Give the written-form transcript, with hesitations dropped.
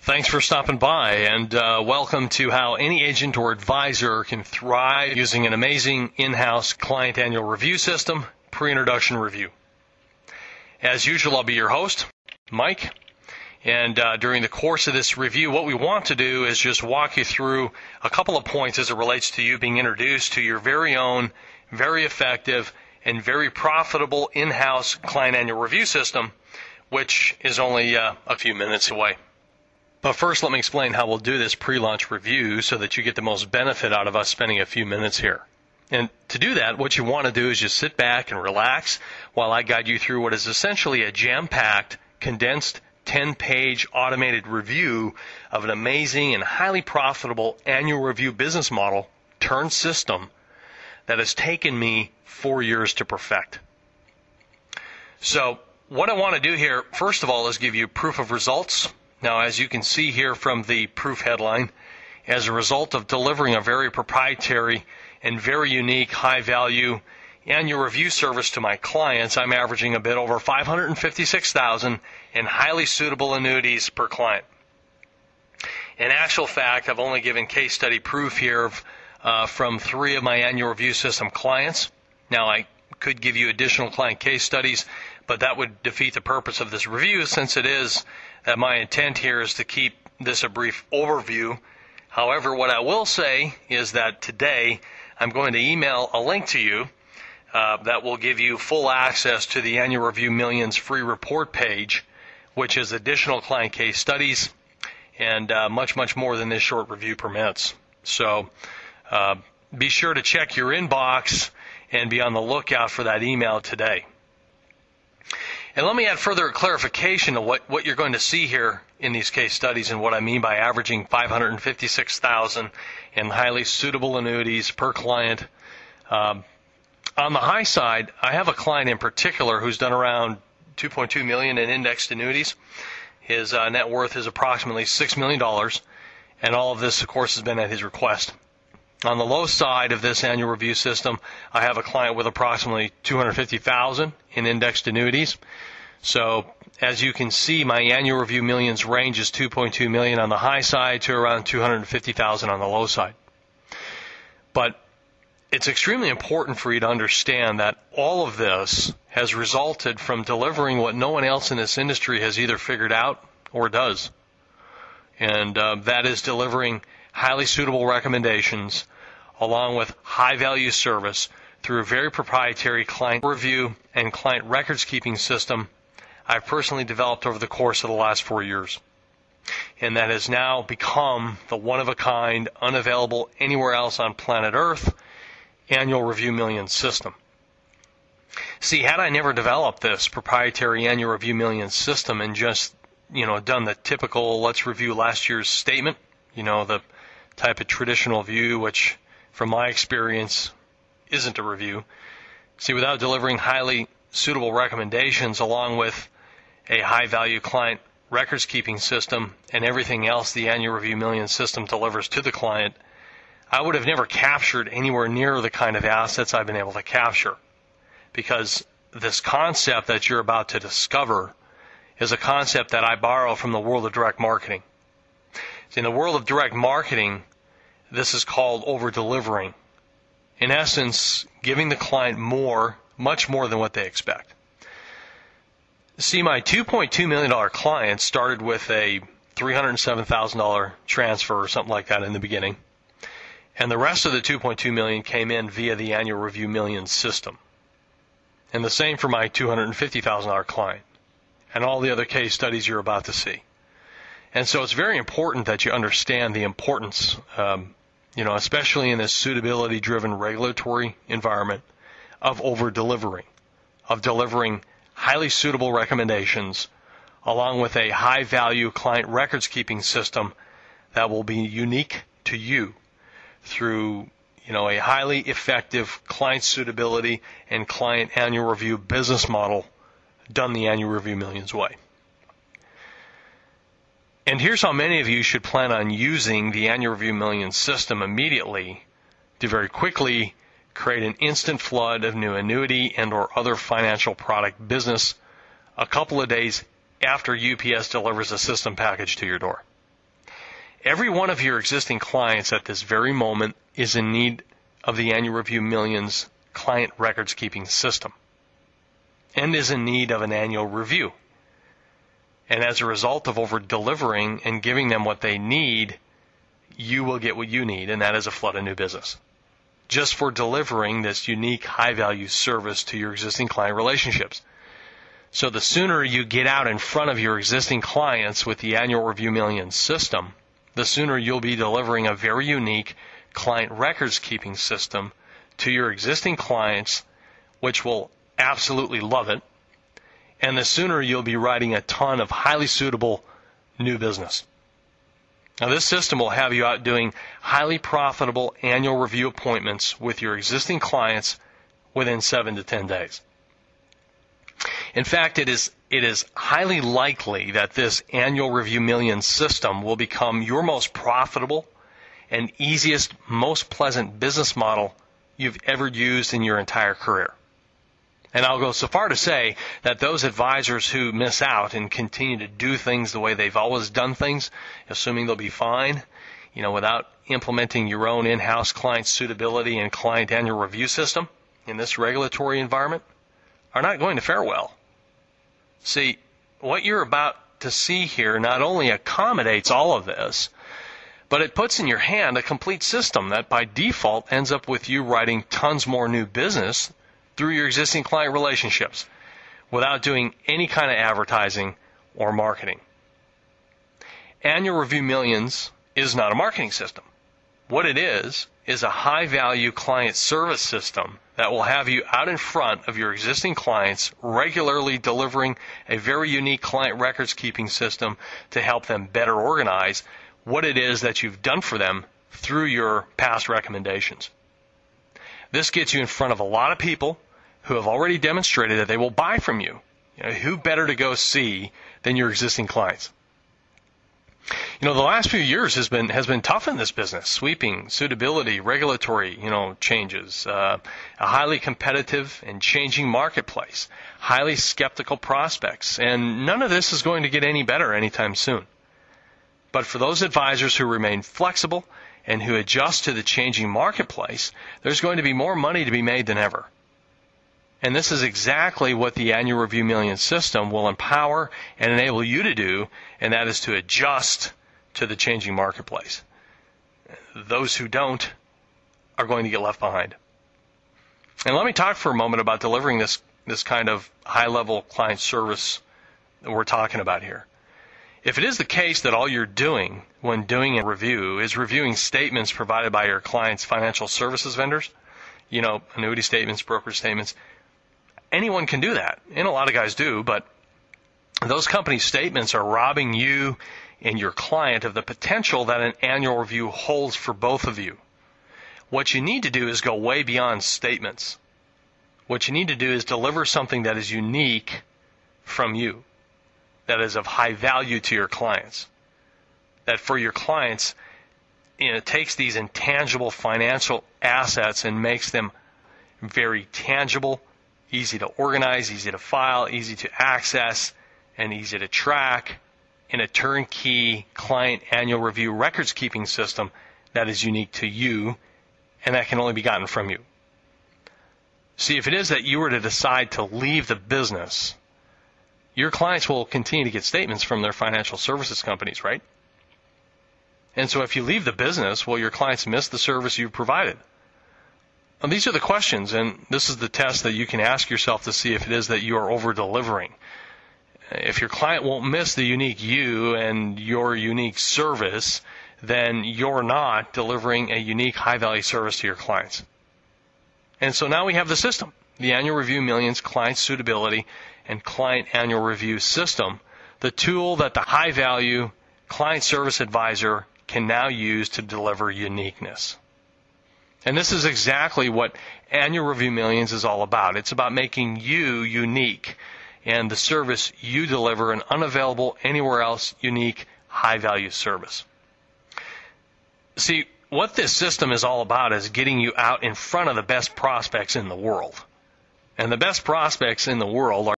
Thanks for stopping by, and welcome to How Any Agent or Advisor Can Thrive Using an Amazing In-House Client Annual Review System, Pre-Introduction Review. As usual, I'll be your host, Mike, and during the course of this review, what we want to do is just walk you through a couple of points as it relates to you being introduced to your very own, very effective, and very profitable in-house Client Annual Review System, which is only a few minutes away. But first, let me explain how we'll do this pre-launch review so that you get the most benefit out of us spending a few minutes here. And to do that, what you want to do is just sit back and relax while I guide you through what is essentially a jam-packed, condensed, 10-page automated review of an amazing and highly profitable annual review business model turned system that has taken me 4 years to perfect. So what I want to do here, first of all, is give you proof of results. Now, as you can see here from the proof headline, as a result of delivering a very proprietary and very unique high-value annual review service to my clients, I'm averaging a bit over $556,000 in highly suitable annuities per client. In actual fact, I've only given case study proof here from 3 of my annual review system clients. Now, I could give you additional client case studies, but that would defeat the purpose of this review, since it is that my intent here is to keep this a brief overview. However, what I will say is that today I'm going to email a link to you that will give you full access to the Annual Review Millions free report page, which is additional client case studies and much, much more than this short review permits. So be sure to check your inbox and be on the lookout for that email today. And let me add further clarification of what you're going to see here in these case studies and what I mean by averaging $556,000 in highly suitable annuities per client. On the high side, I have a client in particular who's done around $2.2 million in indexed annuities. His net worth is approximately $6 million, and all of this, of course, has been at his request. On the low side of this annual review system, I have a client with approximately $250,000 in indexed annuities. So as you can see, my annual review millions range is $2.2 million on the high side to around $250,000 on the low side. But it's extremely important for you to understand that all of this has resulted from delivering what no one else in this industry has either figured out or does. And that is delivering highly suitable recommendations along with high-value service through a very proprietary client review and client records-keeping system I've personally developed over the course of the last 4 years. And that has now become the one-of-a-kind, unavailable anywhere else on planet Earth, Annual Review Millions system. See, had I never developed this proprietary Annual Review Millions system and just, done the typical let's review last year's statement, the type of traditional view, which from my experience isn't a review. See, without delivering highly suitable recommendations along with a high-value client records-keeping system and everything else the Annual Review Millions system delivers to the client, I would have never captured anywhere near the kind of assets I've been able to capture. Because this concept that you're about to discover is a concept that I borrow from the world of direct marketing. In the world of direct marketing, this is called over-delivering. In essence, giving the client more, much more than what they expect. See, my $2.2 million client started with a $307,000 transfer or something like that in the beginning. And the rest of the $2.2 million came in via the Annual Review Millions system. And the same for my $250,000 client and all the other case studies you're about to see. And so it's very important that you understand the importance, especially in this suitability-driven regulatory environment, of over-delivering, of delivering highly suitable recommendations along with a high-value client records-keeping system that will be unique to you through, a highly effective client suitability and client annual review business model done the Annual Review Millions way. And here's how many of you should plan on using the Annual Review Millions system immediately to very quickly create an instant flood of new annuity and or other financial product business a couple of days after UPS delivers a system package to your door. Every one of your existing clients at this very moment is in need of the Annual Review Millions client records keeping system and is in need of an annual review. And as a result of over-delivering and giving them what they need, you will get what you need, and that is a flood of new business. Just for delivering this unique high-value service to your existing client relationships. So the sooner you get out in front of your existing clients with the Annual Review Millions system, the sooner you'll be delivering a very unique client records keeping system to your existing clients, which will absolutely love it, and the sooner you'll be writing a ton of highly suitable new business. Now, this system will have you out doing highly profitable annual review appointments with your existing clients within 7 to 10 days. In fact, it is highly likely that this Annual Review Millions system will become your most profitable and easiest, most pleasant business model you've ever used in your entire career. And I'll go so far to say that those advisors who miss out and continue to do things the way they've always done things, assuming they'll be fine, without implementing your own in-house client suitability and client annual review system in this regulatory environment, are not going to fare well. See, what you're about to see here not only accommodates all of this, but it puts in your hand a complete system that by default ends up with you writing tons more new business through your existing client relationships without doing any kind of advertising or marketing. Annual Review Millions is not a marketing system. What it is a high-value client service system that will have you out in front of your existing clients, regularly delivering a very unique client records keeping system to help them better organize what it is that you've done for them through your past recommendations. This gets you in front of a lot of people who have already demonstrated that they will buy from you. Who better to go see than your existing clients? The last few years has been tough in this business. Sweeping, suitability, regulatory, changes, a highly competitive and changing marketplace, highly skeptical prospects, and none of this is going to get any better anytime soon. But for those advisors who remain flexible and who adjust to the changing marketplace, there's going to be more money to be made than ever. And this is exactly what the Annual Review Millions system will empower and enable you to do, and that is to adjust to the changing marketplace. Those who don't are going to get left behind. And let me talk for a moment about delivering this kind of high-level client service that we're talking about here. If it is the case that all you're doing when doing a review is reviewing statements provided by your client's financial services vendors, annuity statements, brokerage statements, anyone can do that, and a lot of guys do, but those company statements are robbing you and your client of the potential that an annual review holds for both of you. What you need to do is go way beyond statements. What you need to do is deliver something that is unique from you, that is of high value to your clients, that for your clients, it takes these intangible financial assets and makes them very tangible, easy to organize, easy to file, easy to access, and easy to track in a turnkey client annual review records keeping system that is unique to you and that can only be gotten from you. See, if it is that you were to decide to leave the business, your clients will continue to get statements from their financial services companies, right? And so if you leave the business, will your clients miss the service you provided? Well, these are the questions, and this is the test that you can ask yourself to see if it is that you are over-delivering. If your client won't miss the unique you and your unique service, then you're not delivering a unique high-value service to your clients. And so now we have the system, the Annual Review Millions Client Suitability and Client Annual Review System, the tool that the high-value client service advisor can now use to deliver uniqueness. And this is exactly what Annual Review Millions is all about. It's about making you unique and the service you deliver an unavailable anywhere else unique high-value service. See, what this system is all about is getting you out in front of the best prospects in the world. And the best prospects in the world are